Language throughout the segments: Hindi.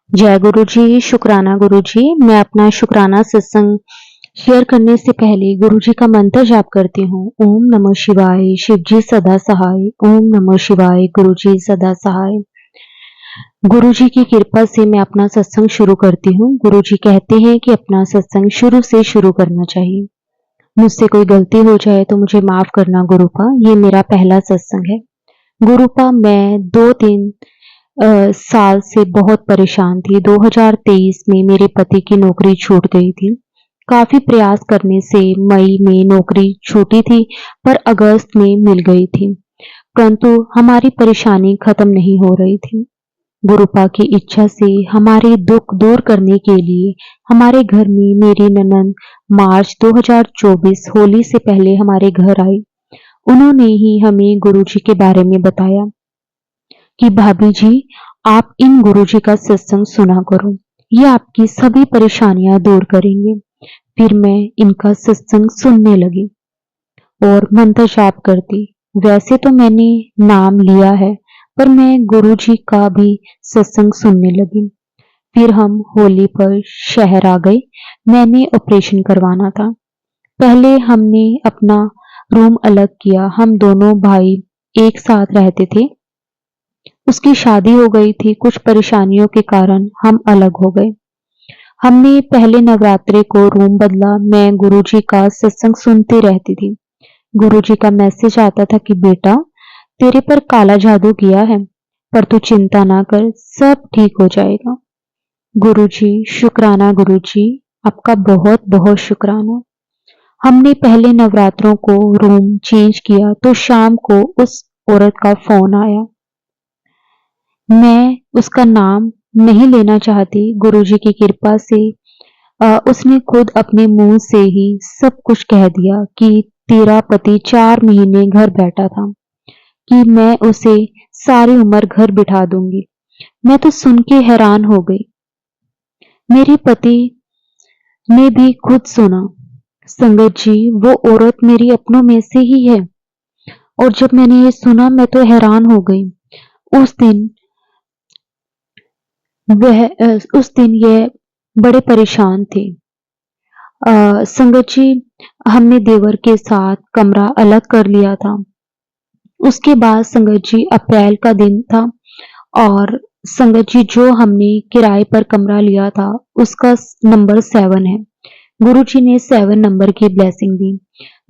जय गुरु जी, शुक्राना गुरु जी। मैं अपना शुक्राना सत्संग शेयर करने से पहले गुरु जी का मंत्र जाप करती हूँ। ओम नमः शिवाय, शिव जी सदा सहाय। ओम नमः शिवाय, गुरु जी सदा सहाय। गुरु जी की कृपा से मैं अपना सत्संग शुरू करती हूँ। गुरु जी कहते हैं कि अपना सत्संग शुरू से शुरू करना चाहिए। मुझसे कोई गलती हो जाए तो मुझे माफ करना गुरुपा। ये मेरा पहला सत्संग है। गुरुपा, मैं 2-3 साल से बहुत परेशान थी। 2023 में मेरे पति की नौकरी छूट गई थी। काफ़ी प्रयास करने से मई में नौकरी छूटी थी, पर अगस्त में मिल गई थी। परंतु हमारी परेशानी खत्म नहीं हो रही थी। गुरुपा की इच्छा से हमारे दुख दूर करने के लिए हमारे घर में मेरी ननंद मार्च 2024 होली से पहले हमारे घर आई। उन्होंने ही हमें गुरुजी के बारे में बताया कि भाभी जी, आप इन गुरुजी का सत्संग सुना करो, ये आपकी सभी परेशानियां दूर करेंगे। फिर मैं इनका सत्संग सुनने लगी और मंत्र जाप करती। वैसे तो मैंने नाम लिया है, पर मैं गुरुजी का भी सत्संग सुनने लगी। फिर हम होली पर शहर आ गए। मैंने ऑपरेशन करवाना था। पहले हमने अपना रूम अलग किया। हम दोनों भाई एक साथ रहते थे। उसकी शादी हो गई थी। कुछ परेशानियों के कारण हम अलग हो गए। हमने पहले नवरात्रे को रूम बदला। मैं गुरुजी का सत्संग सुनती रहती थी। गुरुजी का मैसेज आता था कि बेटा, तेरे पर काला जादू किया है, पर तू चिंता ना कर, सब ठीक हो जाएगा। गुरुजी, शुक्राना गुरुजी, आपका बहुत बहुत शुक्राना। हमने पहले नवरात्रों को रूम चेंज किया तो शाम को उस औरत का फोन आया। मैं उसका नाम नहीं लेना चाहती। गुरुजी की कृपा से उसने खुद अपने मुंह से ही सब कुछ कह दिया कि तेरा पति 4 महीने घर बैठा था, कि मैं उसे सारी उम्र घर बिठा दूंगी। मैं तो सुन के हैरान हो गई। मेरे पति ने भी खुद सुना। संगत जी, वो औरत मेरी अपनों में से ही है। और जब मैंने ये सुना, मैं तो हैरान हो गई। उस दिन उस दिन यह बड़े परेशान थे। संगत जी, हमने देवर के साथ कमरा अलग कर लिया था। उसके बाद संगत जी अप्रैल का दिन था और संगत जी जो हमने किराए पर कमरा लिया था उसका नंबर 7 है। गुरुजी ने 7 नंबर की ब्लेसिंग दी।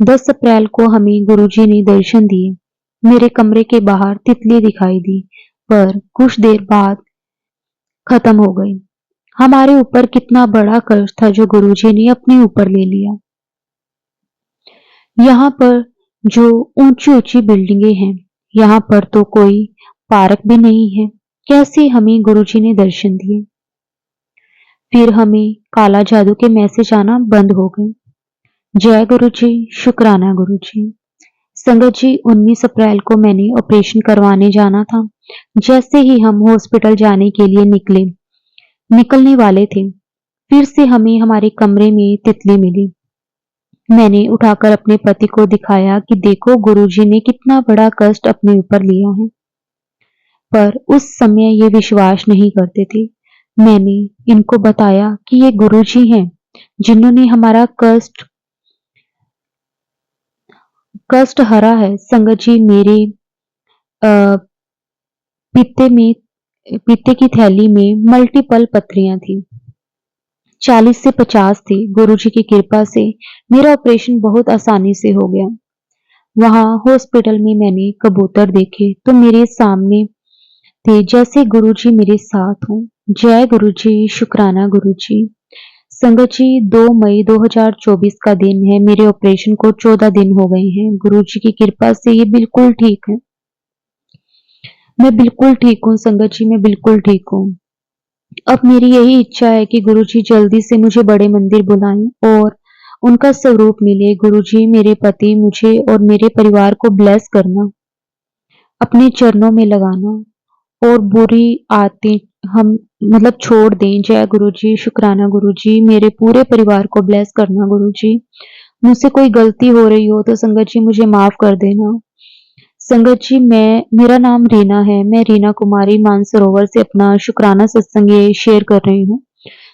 10 अप्रैल को हमें गुरुजी ने दर्शन दिए। मेरे कमरे के बाहर तितली दिखाई दी, पर कुछ देर बाद खत्म हो गई। हमारे ऊपर कितना बड़ा कर्ज था जो गुरुजी ने अपने ऊपर ले लिया। यहाँ पर जो ऊंची-ऊंची बिल्डिंगें हैं, यहाँ पर तो कोई पार्क भी नहीं है। कैसे हमें गुरुजी ने दर्शन दिए। फिर हमें काला जादू के मैसेज आना बंद हो गए। जय गुरुजी, शुक्राना गुरुजी। संगत जी, 19 अप्रैल को मैंने ऑपरेशन करवाने जाना था। जैसे ही हम हॉस्पिटल जाने के लिए निकलने वाले थे, फिर से हमें हमारे कमरे में तितली मिली। मैंने उठाकर अपने पति को दिखाया कि देखो, गुरुजी ने कितना बड़ा कष्ट अपने ऊपर लिया है। पर उस समय ये विश्वास नहीं करते थे। मैंने इनको बताया कि ये गुरुजी हैं, जिन्होंने हमारा कष्ट हरा है। संगत जी, मेरे अ, पीते की थैली में मल्टीपल पथरियां थी। 40 से 50 थी। गुरुजी की कृपा से मेरा ऑपरेशन बहुत आसानी से हो गया। वहां हॉस्पिटल में मैंने कबूतर देखे तो मेरे सामने थे, जैसे गुरुजी मेरे साथ हों। जय गुरुजी, शुक्राना गुरुजी। संगत जी, 2 मई 2024 का दिन है। मेरे ऑपरेशन को 14 दिन हो गए हैं। गुरुजी की कृपा से ये बिल्कुल ठीक है। मैं बिल्कुल ठीक हूँ संगत जी, मैं बिल्कुल ठीक हूँ। अब मेरी यही इच्छा है कि गुरुजी जल्दी से मुझे बड़े मंदिर बुलाएं और उनका स्वरूप मिले। गुरुजी, मेरे पति, मुझे और मेरे परिवार को ब्लेस करना, अपने चरणों में लगाना और बुरी आदतें हम छोड़ दें। जय गुरुजी, शुक्राना गुरुजी। मेरे पूरे परिवार को ब्लेस करना गुरुजी। मुझसे कोई गलती हो रही हो तो संगत जी मुझे माफ कर देना। संगत जी, मेरा नाम रीना है। मैं रीना कुमारी मानसरोवर से अपना शुक्राना सत्संग ये शेयर कर रही हूँ।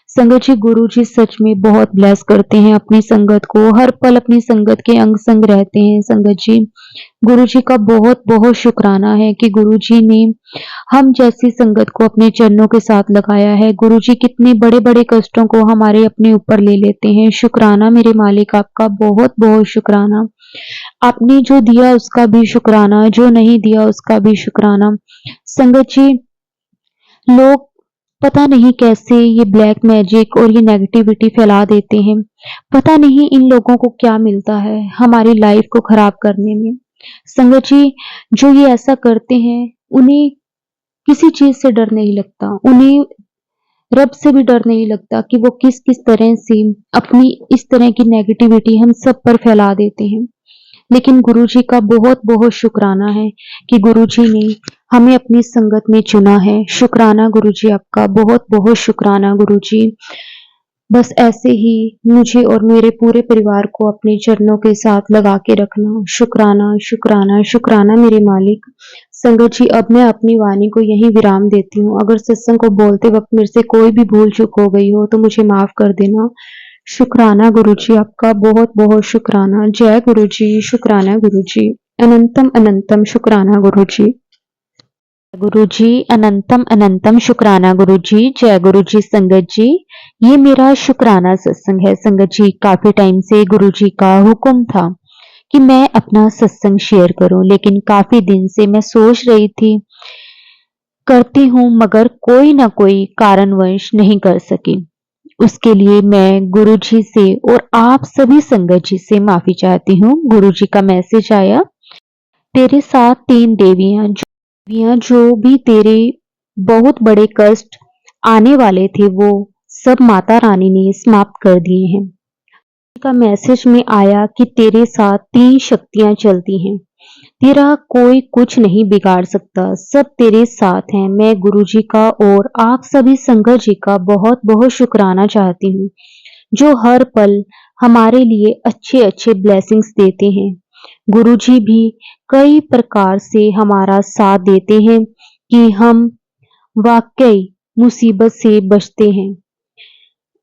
संगत जी, गुरु जी सच में बहुत ब्लेस करते हैं अपनी संगत को, हर पल अपनी संगत के अंग संग रहते हैं। संगत जी, गुरु जी का बहुत बहुत शुक्राना है कि गुरु जी ने हम जैसी संगत को अपने चरणों के साथ लगाया है। गुरु जी कितने बड़े बड़े कष्टों को हमारे अपने ऊपर ले लेते हैं। शुक्राना मेरे मालिक, आपका बहुत बहुत शुक्राना। आपने जो दिया उसका भी शुक्राना, जो नहीं दिया उसका भी शुक्राना। संगत जी, लोग पता नहीं कैसे ये ब्लैक मैजिक और ये नेगेटिविटी फैला देते हैं। पता नहीं इन लोगों को क्या मिलता है हमारी लाइफ को खराब करने में। संगत जी, जो ये ऐसा करते हैं उन्हें किसी चीज से डर नहीं लगता, उन्हें रब से भी डर नहीं लगता कि वो किस किस तरह से अपनी इस तरह की नेगेटिविटी हम सब पर फैला देते हैं। लेकिन गुरुजी का बहुत बहुत शुक्राना है कि गुरुजी ने हमें अपनी संगत में चुना है। शुक्राना गुरुजी, आपका बहुत बहुत शुक्राना गुरुजी। बस ऐसे ही मुझे और मेरे पूरे परिवार को अपने चरणों के साथ लगा के रखना। शुक्राना शुक्राना शुक्राना मेरे मालिक। संगत जी, अब मैं अपनी वाणी को यहीं विराम देती हूँ। अगर सत्संग को बोलते वक्त मेरे से कोई भी भूल चूक हो गई हो तो मुझे माफ कर देना। शुक्राना गुरुजी, आपका बहुत बहुत शुक्राना। जय गुरुजी, शुक्राना गुरुजी। अनंतम अनंतम शुक्राना गुरुजी। गुरुजी, अनंतम अनंतम शुक्राना गुरुजी। जय गुरुजी। संगत जी, ये मेरा शुक्राना सत्संग है। संगत जी, काफी टाइम से गुरुजी का हुक्म था कि मैं अपना सत्संग शेयर करूं, लेकिन काफी दिन से मैं सोच रही थी करती हूं, मगर कोई ना कोई कारणवश नहीं कर सकी। उसके लिए मैं गुरुजी से और आप सभी संगत जी से माफी चाहती हूँ। गुरुजी का मैसेज आया, तेरे साथ 3 देवियां जो भी तेरे बहुत बड़े कष्ट आने वाले थे वो सब माता रानी ने समाप्त कर दिए हैं। का मैसेज में आया कि तेरे साथ 3 शक्तियां चलती हैं, तेरा कोई कुछ नहीं बिगाड़ सकता, सब तेरे साथ हैं। मैं गुरुजी का और आप सभी संगत जी का बहुत बहुत शुक्राना चाहती हूँ, जो हर पल हमारे लिए अच्छे अच्छे ब्लेसिंग्स देते हैं। गुरुजी भी कई प्रकार से हमारा साथ देते हैं कि हम वाकई मुसीबत से बचते हैं।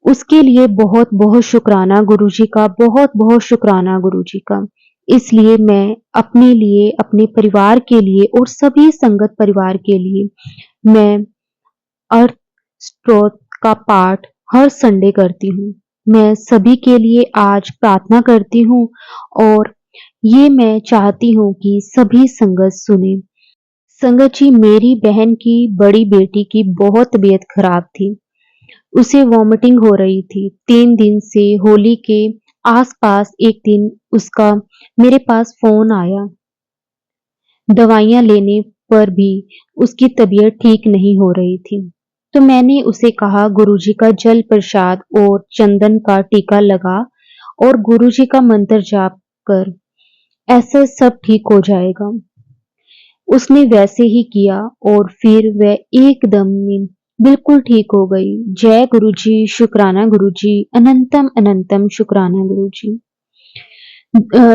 उसके लिए बहुत बहुत शुक्राना गुरुजी का, बहुत बहुत शुक्राना गुरुजी का। इसलिए मैं अपने लिए, अपने परिवार के लिए और सभी संगत परिवार के लिए मैं अर्थ स्त्रोत का पाठ हर संडे करती हूँ। मैं सभी के लिए आज प्रार्थना करती हूँ और ये मैं चाहती हूँ कि सभी संगत सुने। संगत जी, मेरी बहन की बड़ी बेटी की बहुत तबीयत खराब थी। उसे वॉमिटिंग हो रही थी 3 दिन से। होली के आसपास एक दिन उसका मेरे पास फोन आया। दवाइयां लेने पर भी उसकी तबीयत ठीक नहीं हो रही थी। तो मैंने उसे कहा, गुरुजी का जल प्रसाद और चंदन का टीका लगा और गुरुजी का मंत्र जाप कर, ऐसे सब ठीक हो जाएगा। उसने वैसे ही किया और फिर वह एकदम में बिल्कुल ठीक हो गई। जय गुरुजी, शुक्राना गुरुजी, अनंतम अनंतम शुक्राना गुरुजी।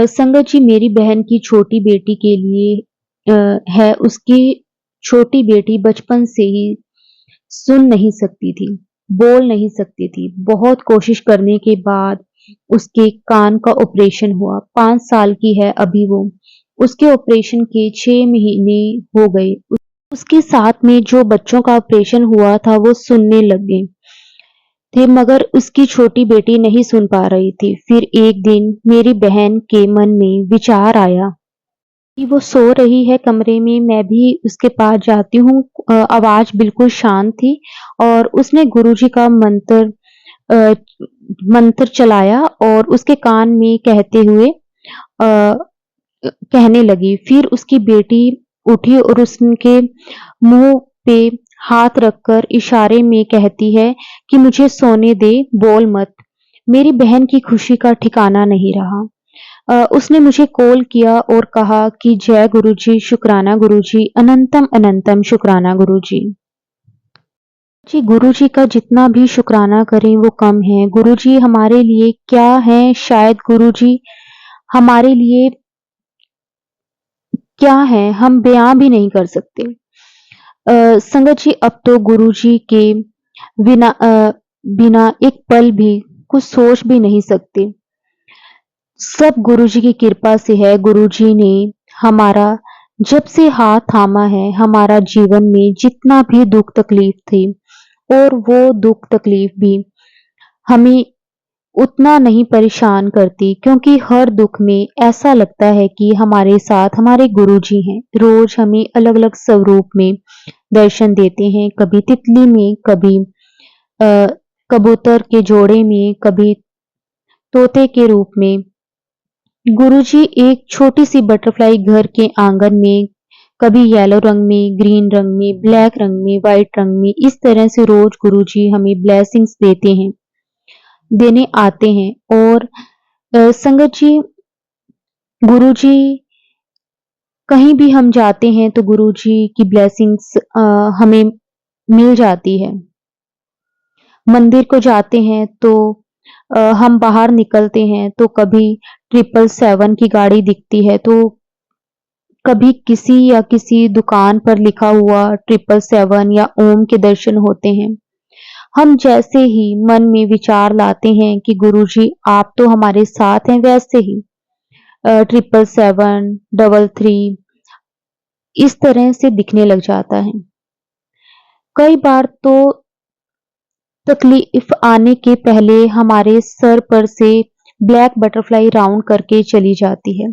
संगत जी, मेरी बहन की छोटी बेटी के लिए है, उसकी छोटी बेटी बचपन से ही सुन नहीं सकती थी, बोल नहीं सकती थी। बहुत कोशिश करने के बाद उसके कान का ऑपरेशन हुआ। 5 साल की है अभी वो। उसके ऑपरेशन के 6 महीने हो गए। उसके साथ में जो बच्चों का ऑपरेशन हुआ था वो सुनने लग गए थे, मगर उसकी छोटी बेटी नहीं सुन पा रही थी। फिर एक दिन मेरी बहन के मन में विचार आया कि वो सो रही है कमरे में, मैं भी उसके पास जाती हूँ। आवाज बिल्कुल शांत थी और उसने गुरुजी का अ, मंत्र चलाया और उसके कान में कहते हुए कहने लगी। फिर उसकी बेटी उठी और उसके मुंह पे हाथ रखकर इशारे में कहती है कि मुझे सोने दे, बोल मत। मेरी बहन की खुशी का ठिकाना नहीं रहा। उसने मुझे कॉल किया और कहा कि जय गुरुजी, शुक्राना गुरुजी, अनंतम अनंतम शुक्राना गुरुजी। जी, गुरुजी का जितना भी शुक्राना करें वो कम है। गुरुजी हमारे लिए क्या है, शायद गुरुजी हमारे लिए क्या है हम बयां भी नहीं कर सकते। संगत जी, अब तो गुरु जी के बिना एक पल भी कुछ सोच भी नहीं सकते। सब गुरु जी की कृपा से है। गुरु जी ने हमारा जब से हाथ थामा है, हमारा जीवन में जितना भी दुख तकलीफ थी, और वो दुख तकलीफ भी हमें उतना नहीं परेशान करती, क्योंकि हर दुख में ऐसा लगता है कि हमारे साथ हमारे गुरुजी हैं। रोज हमें अलग-अलग स्वरूप में दर्शन देते हैं, कभी तितली में, कभी अ, कबूतर के जोड़े में, कभी तोते के रूप में। गुरुजी एक छोटी सी बटरफ्लाई घर के आंगन में, कभी येलो रंग में, ग्रीन रंग में, ब्लैक रंग में, व्हाइट रंग में, इस तरह से रोज गुरुजी हमें ब्लेसिंग्स देने आते हैं। और संगत जी, गुरुजी कहीं भी हम जाते हैं तो गुरुजी की ब्लेसिंग्स हमें मिल जाती है। मंदिर को जाते हैं तो हम बाहर निकलते हैं तो कभी 777 की गाड़ी दिखती है, तो कभी किसी या किसी दुकान पर लिखा हुआ 777 या ओम के दर्शन होते हैं। हम जैसे ही मन में विचार लाते हैं कि गुरुजी आप तो हमारे साथ हैं, वैसे ही 777, 33 इस तरह से दिखने लग जाता है। कई बार तो तकलीफ आने के पहले हमारे सर पर से ब्लैक बटरफ्लाई राउंड करके चली जाती है।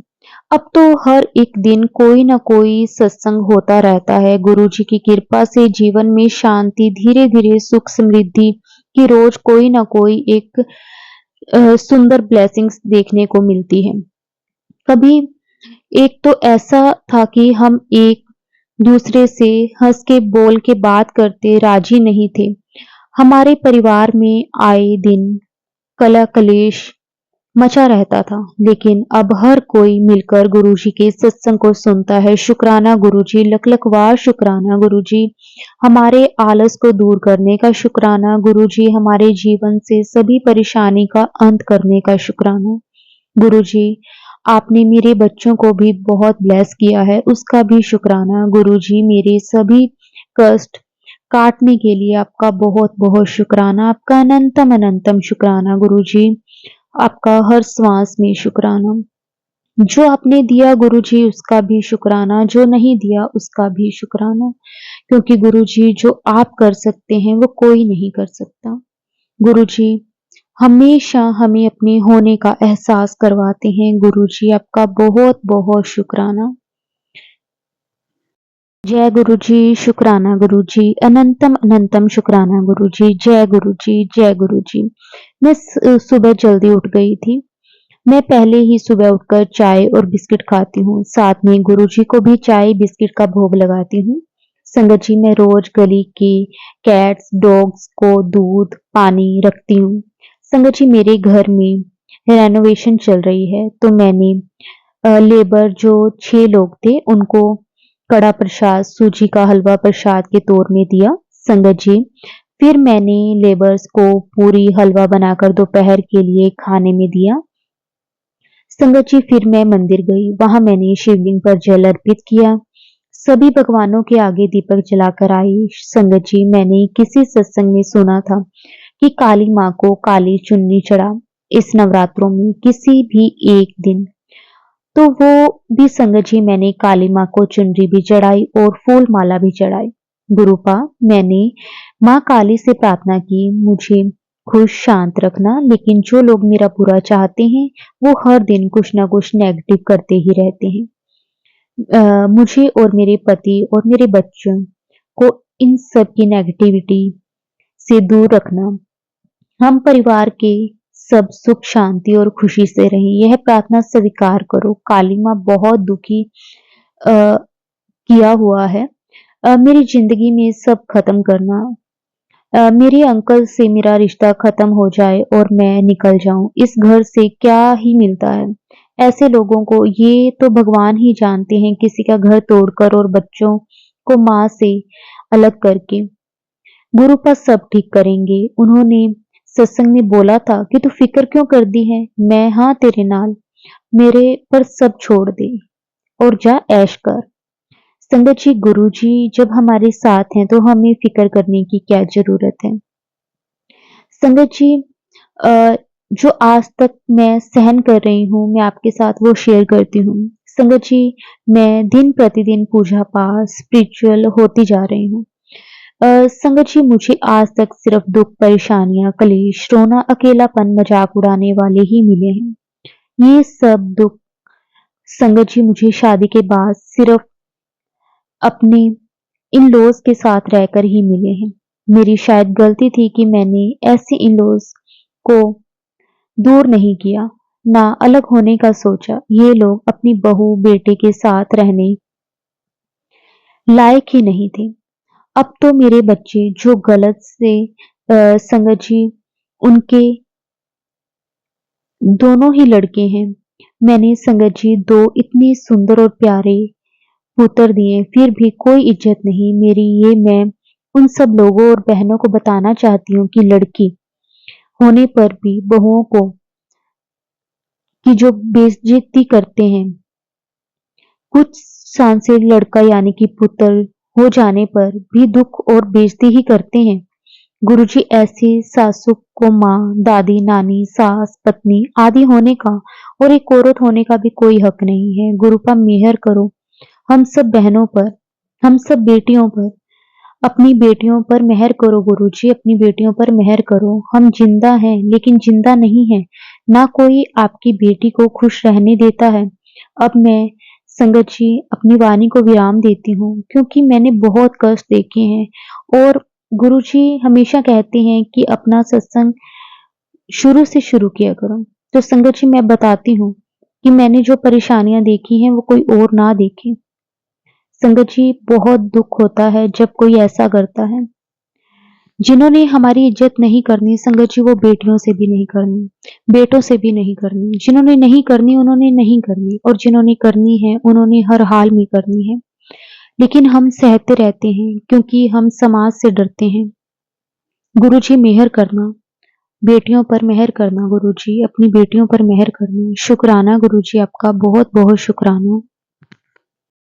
अब तो हर एक दिन कोई ना कोई सत्संग होता रहता है। गुरुजी की कृपा से जीवन में शांति, धीरे-धीरे सुख समृद्धि की रोज कोई ना कोई एक सुंदर ब्लेसिंग्स देखने को मिलती है। कभी एक तो ऐसा था कि हम एक दूसरे से हंस के बोल के बात करते राजी नहीं थे। हमारे परिवार में आए दिन कला कलेश मचा रहता था, लेकिन अब हर कोई मिलकर गुरुजी के सत्संग को सुनता है। शुक्राना गुरुजी, लख लख वार शुक्राना गुरुजी, हमारे आलस को दूर करने का शुक्राना गुरुजी, हमारे जीवन से सभी परेशानी का अंत करने का शुक्राना गुरुजी। आपने मेरे बच्चों को भी बहुत ब्लेस किया है, उसका भी शुक्राना गुरुजी। मेरे सभी कष्ट काटने के लिए आपका बहुत बहुत शुक्राना, आपका अनंतम अनंतम शुक्राना गुरुजी, आपका हर श्वास में शुक्राना। जो आपने दिया गुरुजी उसका भी शुक्राना, जो नहीं दिया उसका भी शुक्राना, क्योंकि गुरुजी जो आप कर सकते हैं वो कोई नहीं कर सकता। गुरुजी हमेशा हमें अपने होने का एहसास करवाते हैं। गुरुजी आपका बहुत बहुत शुक्राना। जय गुरुजी, शुक्राना गुरुजी, अनंतम अनंतम शुक्राना गुरुजी, जय गुरुजी, जय गुरुजी। मैं सुबह जल्दी उठ गई थी। मैं पहले ही सुबह उठकर चाय और बिस्किट खाती हूँ, साथ में गुरुजी को भी चाय बिस्किट का भोग लगाती हूँ। संगत जी, मैं रोज गली के कैट्स डॉग्स को दूध पानी रखती हूँ। संगत जी, मेरे घर में रेनोवेशन चल रही है, तो मैंने लेबर जो 6 लोग थे उनको कड़ा प्रसाद, सूजी का हलवा प्रसाद के तौर में दिया। संगत जी, फिर मैंने लेबर्स को पूरी हलवा बनाकर दोपहर के लिए खाने में दिया। संगत जी, फिर मैं मंदिर गई, वहां मैंने शिवलिंग पर जल अर्पित किया। सभी भगवानों के आगे दीपक जलाकर आई। संगत जी, मैंने किसी सत्संग में सुना था कि काली माँ को काली चुन्नी चढ़ा इस नवरात्रों में किसी भी एक दिन, तो वो भी संगत जी मैंने काली माँ को चुनरी भी चढ़ाई और फूल माला भी चढ़ाई। गुरुपा, मैंने माँ काली से प्रार्थना की मुझे खुश शांत रखना, लेकिन जो लोग मेरा बुरा चाहते हैं वो हर दिन कुछ ना कुछ नेगेटिव करते ही रहते हैं। मुझे और मेरे पति और मेरे बच्चों को इन सब की नेगेटिविटी से दूर रखना। हम परिवार के सब सुख शांति और खुशी से रहें, यह प्रार्थना स्वीकार करो। काली माँ बहुत दुखी किया हुआ है। मेरी जिंदगी में सब खत्म करना। मेरे अंकल से मेरा रिश्ता खत्म हो जाए और मैं निकल जाऊं, इस घर से क्या ही मिलता है। ऐसे लोगों को ये तो भगवान ही जानते हैं, किसी का घर तोड़कर और बच्चों को माँ से अलग करके। गुरु का सब ठीक करेंगे। उन्होंने सत्संग में बोला था कि तू फिक्र क्यों कर दी है, मैं हाँ तेरे नाल, मेरे पर सब छोड़ दे। और जा ऐश कर। संगत जी, गुरु जी जब हमारे साथ हैं तो हमें फिक्र करने की क्या जरूरत है। संगत जी, अ, जो आज तक मैं सहन कर रही हूँ, मैं आपके साथ वो शेयर करती हूँ। संगत जी, मैं दिन प्रतिदिन पूजा पाठ स्पिरिचुअल होती जा रही हूँ। संगत जी, मुझे आज तक सिर्फ दुख, परेशानियां, कलेश, रोना, अकेलापन, मजाक उड़ाने वाले ही मिले हैं। ये सब दुख संगत जी मुझे शादी के बाद सिर्फ अपने इन लॉज के साथ रहकर ही मिले हैं। मेरी शायद गलती थी कि मैंने ऐसे इन लॉज को दूर नहीं किया, ना अलग होने का सोचा। ये लोग अपनी बहू बेटे के साथ रहने लायक ही नहीं थे। अब तो मेरे बच्चे जो गलत से संगत जी उनके दोनों ही लड़के हैं। मैंने संगत जी दो इतने सुंदर और प्यारे पुत्र दिए, फिर भी कोई इज्जत नहीं मेरी। ये मैं उन सब लोगों और बहनों को बताना चाहती हूँ कि लड़की होने पर भी बहुओं को की जो बेइज्जती करते हैं, कुछ सांसेर लड़का यानी कि पुत्र हो जाने पर भी दुख और बेइज्जती ही करते हैं। गुरुजी, ऐसे सासू को माँ, दादी, नानी, सास, पत्नी आदि होने का और एक औरत होने का भी कोई हक नहीं है। गुरु का मेहर करो हम सब बहनों पर, हम सब बेटियों पर, अपनी बेटियों पर मेहर करो गुरुजी, अपनी बेटियों पर मेहर करो। हम जिंदा हैं लेकिन जिंदा नहीं है, ना कोई आपकी बेटी को खुश रहने देता है। अब मैं संगत जी अपनी वाणी को विराम देती हूँ, क्योंकि मैंने बहुत कष्ट देखे हैं और गुरुजी हमेशा कहते हैं कि अपना सत्संग शुरू से शुरू किया करो। तो संगत जी मैं बताती हूँ कि मैंने जो परेशानियां देखी हैं वो कोई और ना देखे। संगत जी, बहुत दुख होता है जब कोई ऐसा करता है। जिन्होंने हमारी इज्जत नहीं करनी संगत जी, वो बेटियों से भी नहीं करनी, बेटों से भी नहीं करनी। जिन्होंने नहीं करनी उन्होंने नहीं करनी, और जिन्होंने करनी है उन्होंने हर हाल में करनी है। लेकिन हम सहते रहते हैं क्योंकि हम समाज से डरते हैं। गुरु जी मेहर करना, बेटियों पर मेहर करना। गुरु जी अपनी बेटियों पर मेहर करना। शुक्राना गुरु जी, आपका बहुत बहुत शुक्राना।